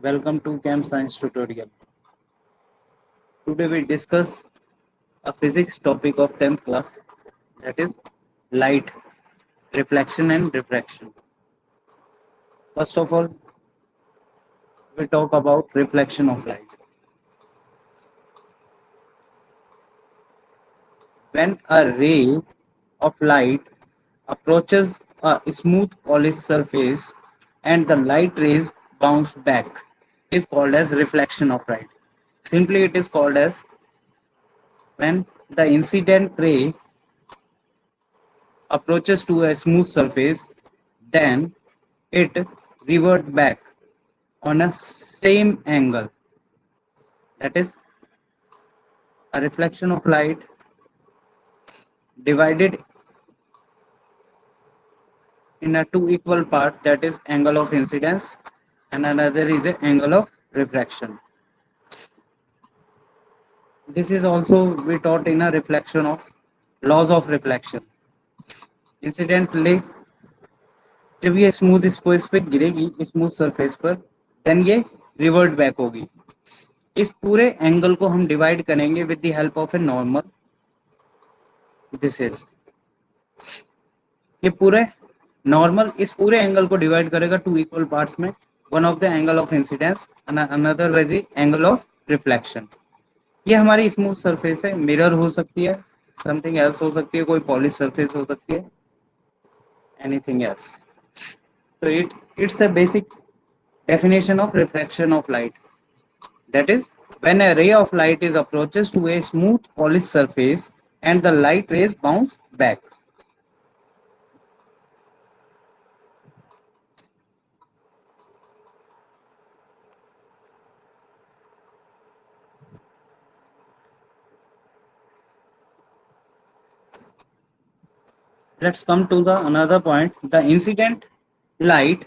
Welcome to Chem Science tutorial. Today we discuss a physics topic of 10th class, that is light, reflection and refraction. First of all, we talk about reflection of light. When a ray of light approaches a smooth polished surface and the light rays bounce back, is called as reflection of light. Simply it is called as when the incident ray approaches to a smooth surface, then it revert back on a same angle. That is a reflection of light divided in a two equal part, that is angle of incidence, and another is a angle of refraction. This is also we taught in a reflection of laws of reflection. Incidentally, जब ये smooth space पे गिरेगी smooth surface पर, then ये revert back होगी. इस पूरे angle को हम डिवाइड करेंगे with the help of a normal. This is ये पूरे नॉर्मल इस पूरे एंगल को डिवाइड करेगा टू इक्वल पार्ट्स में. One of the angle of incidence and another is the angle of reflection. ये हमारी स्मूथ सरफेस है, मिरर हो सकती है, समथिंग एल्स हो सकती है, कोई पॉलिश सरफेस हो सकती है, anything else. So it's a basic definition of reflection of light. That is, when a ray of light is approaches to a smooth polished surface and the light rays bounce back. Let's come to the another point. The incident light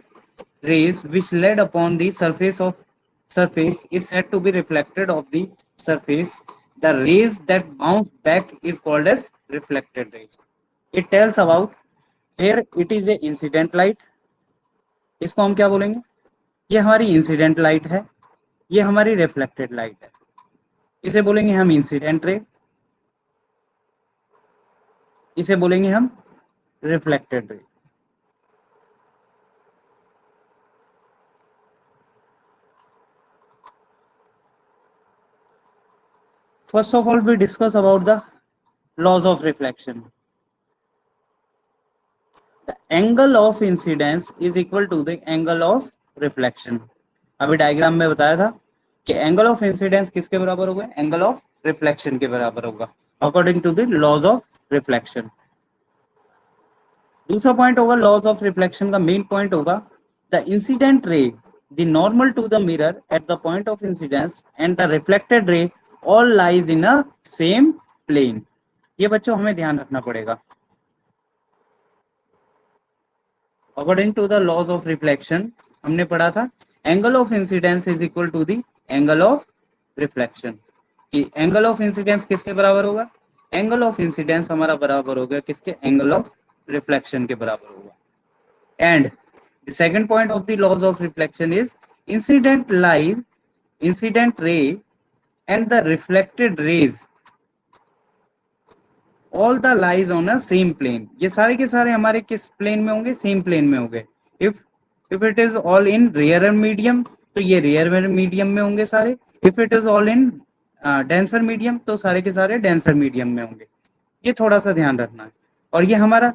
rays which led upon the surface is said to be reflected of the surface. The rays that bounce back is called as reflected rays. It tells about, here it is a incident light. इसको हम क्या बोलेंगे? ये हमारी incident light है, ये हमारी reflected light है. इसे बोलेंगे हम इंसिडेंट रे, इसे बोलेंगे हम reflected ray. First of all, we discuss about the laws of reflection. The angle of incidence is equal to the angle of reflection. अभी डायग्राम में बताया था कि एंगल ऑफ इंसिडेंस किसके बराबर होगा? एंगल ऑफ रिफ्लेक्शन के बराबर होगा according to the laws of reflection. दूसरा पॉइंट होगा लॉज ऑफ रिफ्लेक्शन का मेन पॉइंट होगा the incident ray, the normal to the mirror at the point of incidence and the reflected ray all lies in a same plane. ये बच्चों हमें ध्यान रखना पड़ेगा. According to the laws of reflection हमने पढ़ा था angle of incidence is equal to the angle of reflection. कि एंगल ऑफ इंसिडेंस किसके बराबर होगा? एंगल ऑफ इंसिडेंस हमारा बराबर होगा किसके? एंगल ऑफ रिफ्लेक्शन के बराबर होगा. And the second point of the laws of reflection is incident ray and the reflected rays all the lies on a same plane. ये सारे के सारे हमारे किस प्लेन में होंगे? सेम प्लेन में होंगे. If it is all in rare medium तो ये रेयर मीडियम में होंगे सारे. If it is all in denser medium तो सारे के सारे डेंसर मीडियम में होंगे. ये थोड़ा सा ध्यान रखना है. और ये हमारा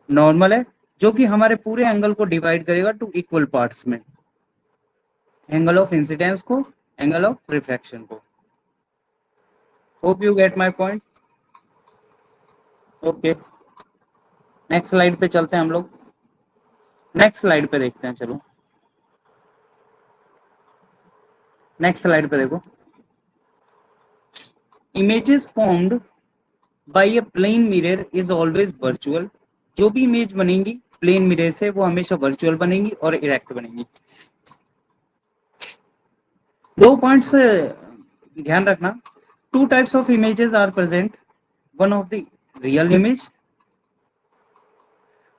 नॉर्मल है जो कि हमारे पूरे एंगल को डिवाइड करेगा टू इक्वल पार्ट्स में, एंगल ऑफ इंसिडेंस को, एंगल ऑफ रिफ्लेक्शन को. Hope you get my point. Okay, next slide पे चलते हैं हम लोग. नेक्स्ट स्लाइड पे देखते हैं. चलो नेक्स्ट स्लाइड पे देखो. Images formed by a plane mirror is always virtual. जो भी इमेज बनेंगी प्लेन मिरर से वो हमेशा वर्चुअल बनेंगी और इरेक्ट बनेंगी. दो पॉइंट्स ध्यान रखना. Two types of images are present. One of the real image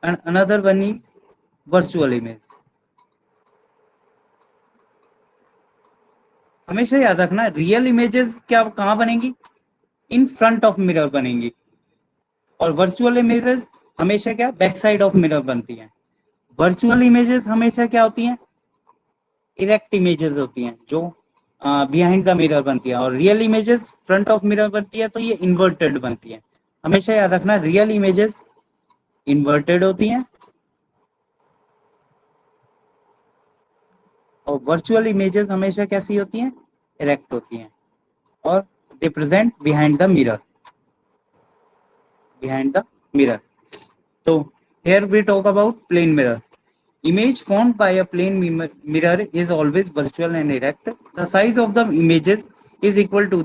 and another one is virtual image. हमेशा याद रखना रियल इमेजेस क्या कहाँ बनेंगी, इन फ्रंट ऑफ मिरर बनेंगी, और वर्चुअल इमेजेस हमेशा क्या बैक साइड ऑफ मिरर बनती हैं। वर्चुअल इमेजेस हमेशा क्या होती हैं, इरेक्ट इमेजेस होती हैं जो बिहाइंड द मिरर बनती है, और real images front of mirror बनती है तो ये इन्वर्टेड बनती है। हमेशा याद रखना रियल इमेजेस इन्वर्टेड होती हैं और वर्चुअल इमेजेस हमेशा कैसी होती हैं, इरेक्ट होती हैं, और दे present behind the mirror, behind the mirror. So here we talk about plane mirror. Image formed by a plane mirror is always virtual and erect. The size of the images is equal to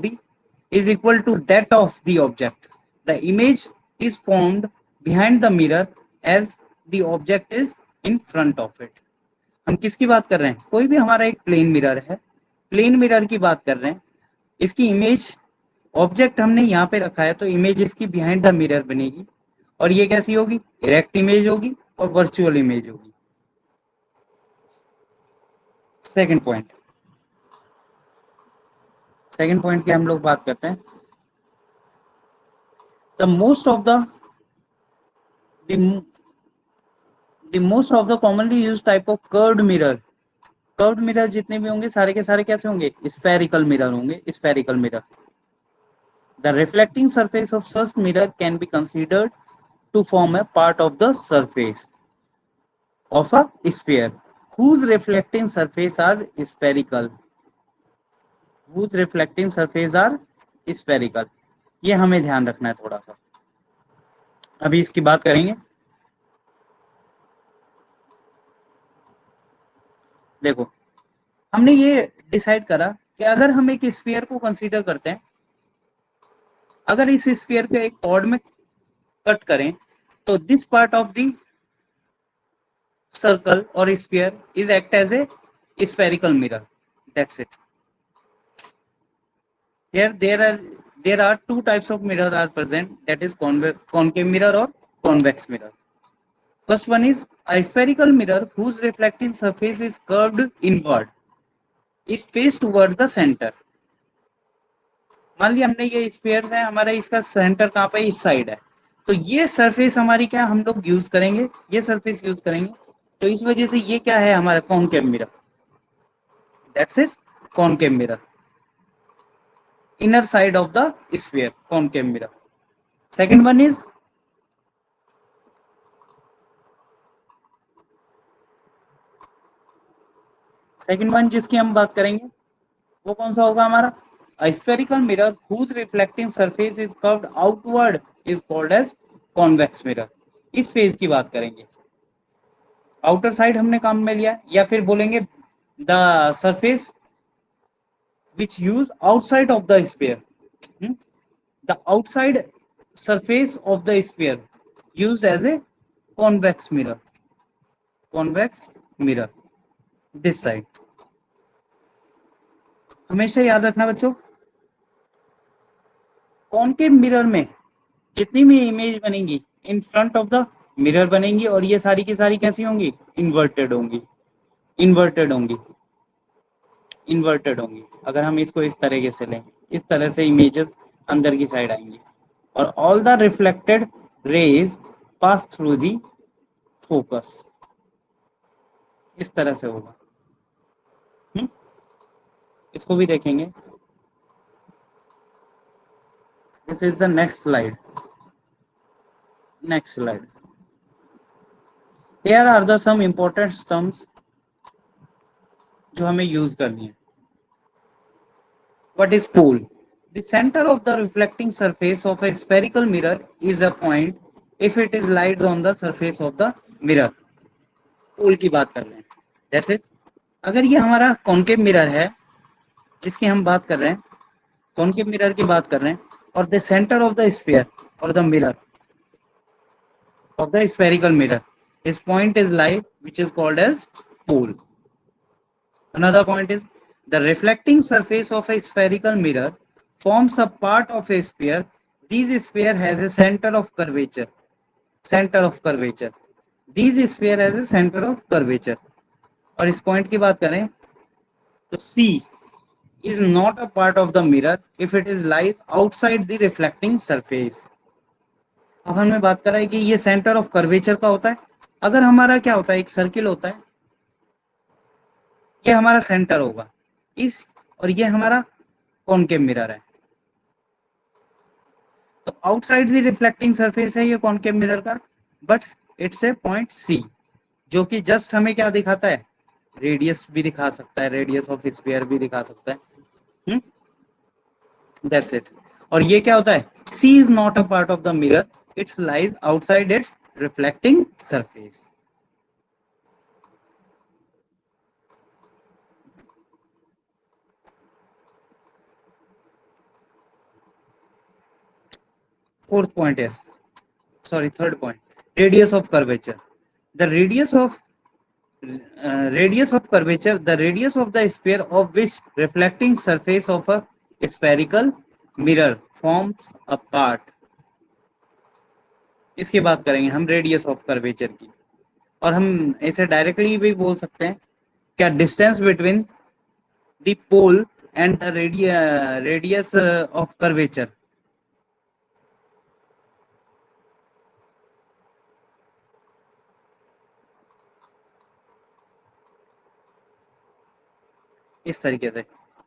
that of the object. The image is formed behind the mirror as the object is in front of it. हम किसकी बात कर रहे हैं, कोई भी हमारा एक प्लेन मिरर है, प्लेन मिरर की बात कर रहे हैं, इसकी इमेज ऑब्जेक्ट हमने यहाँ पे रखा है तो इमेज इसकी बिहाइंड द मिरर बनेगी, और ये कैसी होगी, इरेक्ट इमेज होगी और वर्चुअल इमेज होगी। सेकंड पॉइंट की हम लोग बात करते हैं, the most of the commonly use type of curved mirror. Curved mirror जितने भी होंगे सारे के सारे कैसे होंगे, स्फेरिकल मिरर होंगे, spherical mirror. The reflecting surface of such mirror can be considered to form a part of the surface of a sphere whose reflecting surface are spherical, whose reflecting surface are spherical। ये हमें ध्यान रखना है थोड़ा सा, अभी इसकी बात करेंगे। देखो हमने ये डिसाइड करा कि अगर हम एक स्फीयर को कंसीडर करते हैं, अगर इस स्फीयर को एक कॉर्ड में कट करें तो this part of the circle or sphere is act as a spherical mirror, that's it। Here there are two types of mirror are present, that is concave mirror or convex mirror। First one is a spherical mirror whose reflecting surface is curved inward, is faced towards the center। मान लिया हमने ये sphere है, हमारा इसका centre कहाँ पे, इस साइड है, तो ये सरफेस हमारी क्या हम लोग यूज करेंगे, ये सरफेस यूज करेंगे, तो इस वजह से ये क्या है हमारा concave mirror, that's is concave mirror, inner side of the sphere, concave mirror. Second one जिसकी हम बात करेंगे वो कौन सा होगा हमारा, a spherical mirror whose reflecting surface is curved outward is called as convex mirror। इस फेज की बात करेंगे, आउटर साइड हमने काम में लिया, या फिर बोलेंगे the surface which use outside of the sphere, the outside surface of the sphere used as a convex mirror, this side। हमेशा याद रखना बच्चों, कॉनकेव मिरर में जितनी भी इमेज बनेंगी in front of the mirror बनेंगी, और ये सारी की सारी कैसी होंगी, इन्वर्टेड होंगी। अगर हम इसको इस तरीके से लें, इस तरह से इमेजेस अंदर की साइड आएंगी, और all the reflected raise pass through the focus, इस तरह से होगा। इसको भी देखेंगे, this is the next slide. Here are the some important terms जो हमें यूज करनी है। What is pole? The center of the reflecting surface of a spherical mirror is a point if it is light on the surface of the mirror। पोल की बात कर रहे हैं, that's it। अगर ये हमारा कॉनकेव मिरर है जिसकी हम बात कर रहे हैं, कॉनकेव मिरर की बात कर रहे हैं, और the centre of the sphere और the mirror of the spherical mirror, his point is light, which is called as pole। Another point is the reflecting surface of a spherical mirror forms a part of a sphere। This sphere has a center of curvature, this sphere has a center of curvature। और इस point की बात करें तो C is not a part of the mirror if it is lies outside the reflecting surface. अब हमें बात करा है कि ये सेंटर ऑफ कर्वेचर का होता है. अगर हमारा क्या होता है, एक सर्किल होता है, ये हमारा सेंटर होगा इस, और ये हमारा कॉनकेव मिरर है. तो आउटसाइड द रिफ्लेक्टिंग सरफेस है ये कॉनकेव मिरर का, but it's a point C, जो कि जस्ट हमें क्या दिखाता है, रेडियस भी दिखा सकता है, रेडियस ऑफ स्फीयर भी दिखा सकता है. That's it. और ये क्या होता है, C is not a part of the mirror, it's lies outside its reflecting surface. Fourth point is, third point, radius of curvature. The radius of curvature, the radius of the sphere of which reflecting surface of a spherical mirror forms a part. इसकी बात करेंगे हम radius of curvature की, और हम इसे directly भी बोल सकते हैं, क्या distance between the pole and the radius of curvature. इस तरीके से,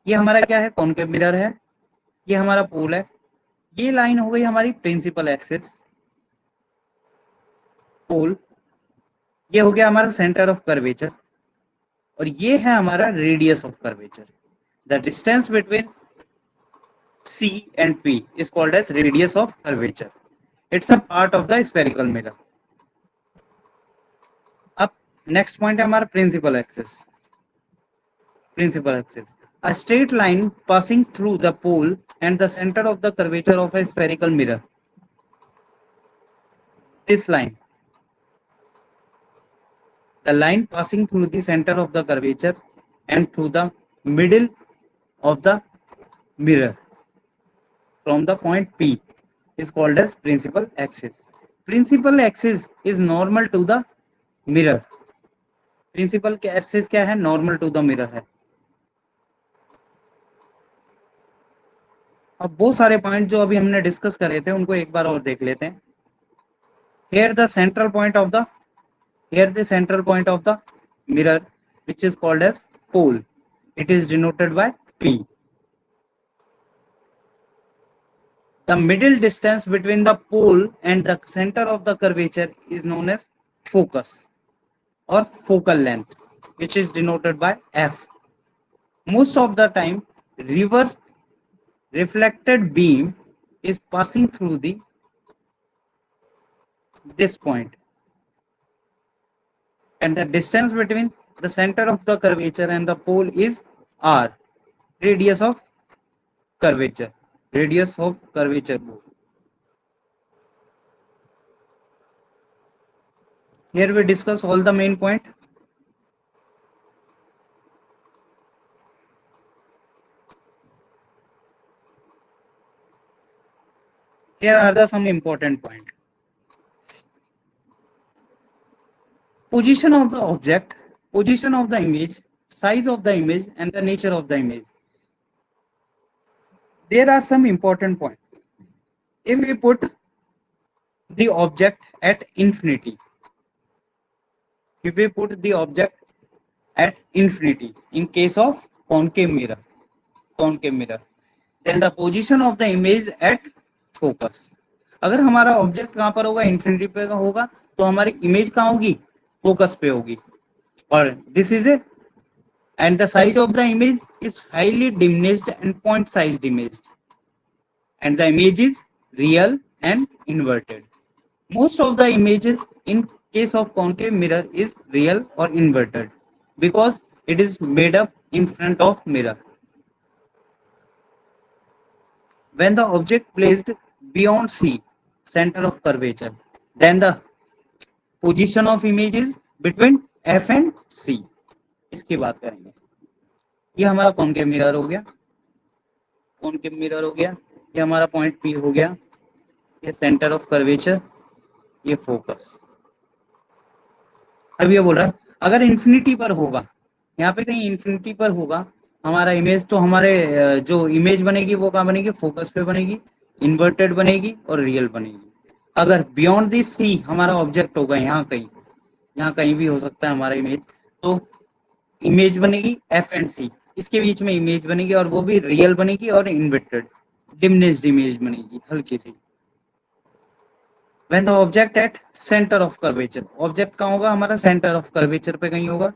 ये हमारा क्या है, कॉनकेव मिरर है, ये हमारा पोल है, ये लाइन हो गई हमारी प्रिंसिपल एक्सिस, पोल, ये हो गया हमारा सेंटर ऑफ कर्वेचर, और ये है हमारा radius of curvature. The distance between C and P is called as radius of curvature. It's a part of the spherical mirror. अब नेक्स्ट पॉइंट है हमारा principal axis. Principal axis. A straight line passing through the pole and the center of the curvature of a spherical mirror. This line. The line passing through the center of the curvature and through the middle of the mirror from the point P is called as principal axis. Principal axis is normal to the mirror. Principal axis क्या है, normal to the mirror है. अब वो सारे point जो अभी हमने discuss करे थे उनको एक बार और देख लेते हैं. Here the central point of the mirror, which is called as pole, it is denoted by P. The middle distance between the pole and the center of the curvature is known as focus or focal length, which is denoted by F. Most of the time, reflected beam is passing through this point, and the distance between the center of the curvature and the pole is R, radius of curvature. Here we discuss all the main point. Here are some important points. Position of the object, position of the image, size of the image, and the nature of the image. There are some important points. If we put the object at infinity, in case of concave mirror, then the position of the image at focus. अगर हमारा object कहां पर होगा, infinity पे होगा, तो हमारी image कहां होगी, फोकस पे होगी. और this is a, and the size of the image is highly diminished and point sized image, and the image is real and inverted. Most of the images in case of concave mirror is real or inverted because it is made up in front of mirror. When the object placed beyond C, center of curvature, then the position of image is between F and C. इसकी बात करेंगे. ये हमारा concave mirror हो गया, ये हमारा point P हो गया, ये सेंटर ऑफ कर्वेचर, ये फोकस. अब ये बोल रहा है अगर इन्फिनिटी पर होगा, यहाँ पे कहीं इन्फिनिटी पर होगा, हमारा इमेज तो हमारे जो इमेज बनेगी वो कहाँ बनेगी, फोकस पे बनेगी, इन्वर्टेड बनेगी और रियल बनेगी। अगर बियॉन्ड दिस सी हमारा ऑब्जेक्ट होगा यहाँ कहीं भी हो सकता है हमारा इमेज, तो इमेज बनेगी एफ एंड सी, इसके बीच में इमेज बनेगी और वो भी रियल बनेगी और इन्वर्टेड डिमिनिश्ड इमेज बनेगी हल्की सी। When the object at centre of curvature, object कहाँ होगा हमारा, सेंटर ऑफ कर्वेचर पे कहीं होगा,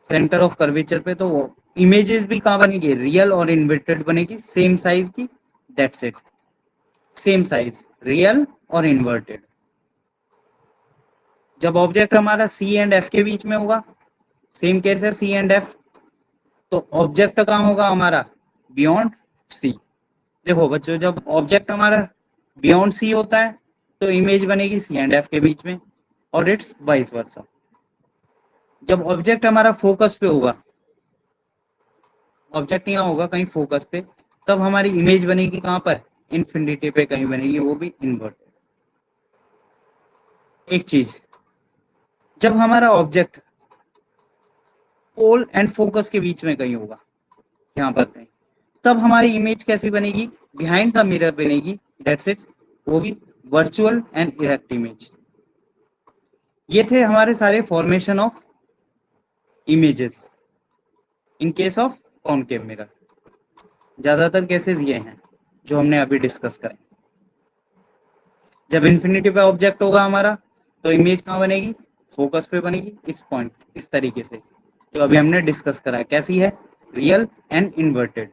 सेंटर ऑफ कर्वेचर पे, तो इमेजेस भी कहाँ बनेगी, रियल और इन्वर्टेड बनेगी, सेम साइज की, that's it, same size, real और इन्वर्टेड। जब ऑब्जेक्ट हमारा सी एंड एफ के बीच में होगा, सेम केस है सी एंड एफ, तो ऑब्जेक्ट कहाँ होगा हमारा, बियॉन्ड सी। देखो बच्चों, जब ऑब्जेक्ट हमारा बियॉन्ड सी होता है तो इमेज बनेगी सी एंड एफ के बीच में, और इट्स वाइस वर्सा। जब ऑब्जेक्ट हमारा फोकस पे होगा, ऑब्जेक्ट यहाँ होगा कहीं फोकस पे, तब हमारी इमेज बनेगी कहां पर, इन्फिनिटी पे कहीं बनेगी, वो भी इनवर्ट। एक चीज, जब हमारा ऑब्जेक्ट पोल एंड फोकस के बीच में कहीं होगा, यहाँ पर कहीं, तब हमारी इमेज कैसी बनेगी, बिहाइंड द मिरर बनेगी, दैट्स इट, वो भी वर्चुअल एंड इरेक्ट इमेज। ये थे हमारे सारे formation of images in case of concave mirror. ज्यादातर केसेस ये हैं जो हमने अभी डिस्कस करें। जब इन्फिनिटी पे ऑब्जेक्ट होगा हमारा, तो इमेज कहाँ बनेगी, फोकस पे बनेगी, इस पॉइंट, इस तरीके से जो अभी हमने डिस्कस करा है, कैसी है, real and inverted,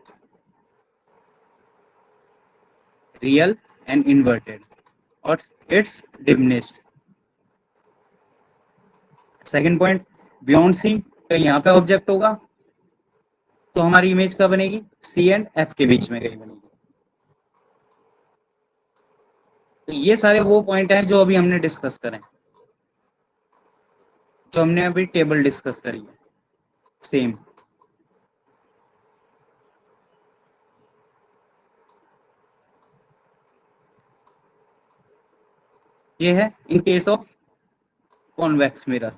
real and inverted, और it's diminished. Second point, beyond C, कहीं यहाँ पे ऑब्जेक्ट होगा तो हमारी इमेज कहाँ बनेगी, सी एंड एफ के बीच में कहीं बनेगी। तो ये सारे वो पॉइंट हैं जो अभी हमने डिस्कस करें, जो हमने अभी टेबल डिस्कस करी है, सेम। ये है in case of convex mirror.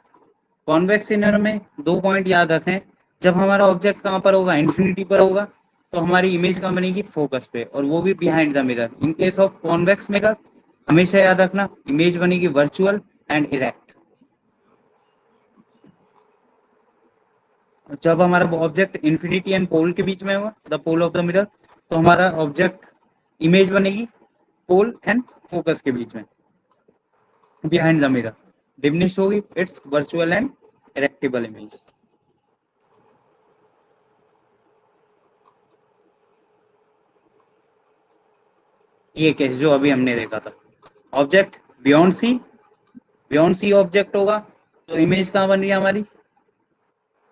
Convex mirror में दो पॉइंट याद रखें, जब हमारा ऑब्जेक्ट कहां पर होगा, इन्फिनिटी पर होगा, तो हमारी इमेज कहां बनेगी, फोकस पे, और वो भी behind the mirror. In case of convex mirror हमेशा याद रखना, इमेज बनेगी वर्चुअल एंड इरेक्ट। जब हमारा ऑब्जेक्ट इन्फिनिटी एंड पोल के बीच में होगा, the pole of the mirror, तो हमारा ऑब्जेक्ट इमेज बनेगी पोल एंड फोकस के बीच में, बिहाइंड द मिरर, डिमिनिश होगी, इट्स वर्चुअल एंड इरेक्टेबल इमेज। ये केस जो अभी हमने देखा था, ऑब्जेक्ट बियॉन्ड सी ऑब्जेक्ट होगा तो इमेज कहां बन रही है हमारी,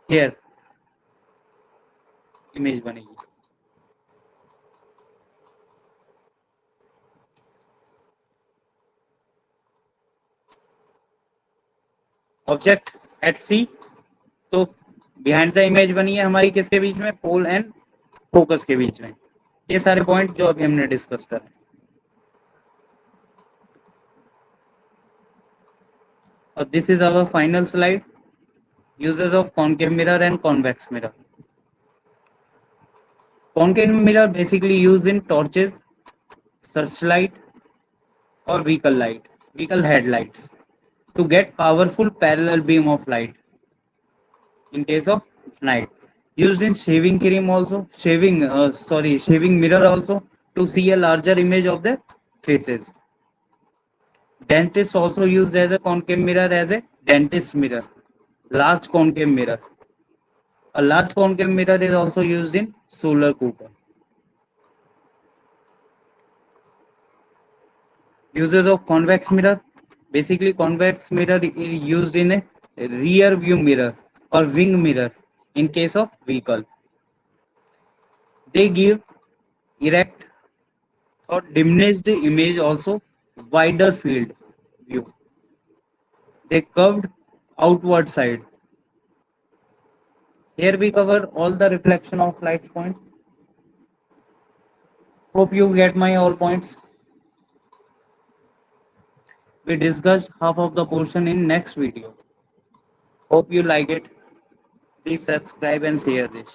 हियर इमेज बनेगी। ऑब्जेक्ट एट सी, तो बिहाइंड द इमेज बनी है हमारी किसके बीच में, पोल एंड फोकस के बीच में। ये सारे पॉइंट जो अभी हमने डिस्कस करे। और this is our final slide, uses of concave mirror and convex mirror. Concave mirror basically use in torches, searchlight or vehicle headlights to get powerful parallel beam of light in case of night. Used in shaving cream also, shaving mirror also, to see a larger image of the faces. Dentists also used as a concave mirror as a dentist mirror, large concave mirror. A large concave mirror is also used in solar cooker. Uses of convex mirror. Basically, convex mirror is used in a rear view mirror or wing mirror in case of vehicle. They give erect or diminished image, also wider field view. They curved outward side. Here we cover all the reflection of light points. Hope you get my all points. We discussed half of the portion in next video. Hope you like it. Please subscribe and share this.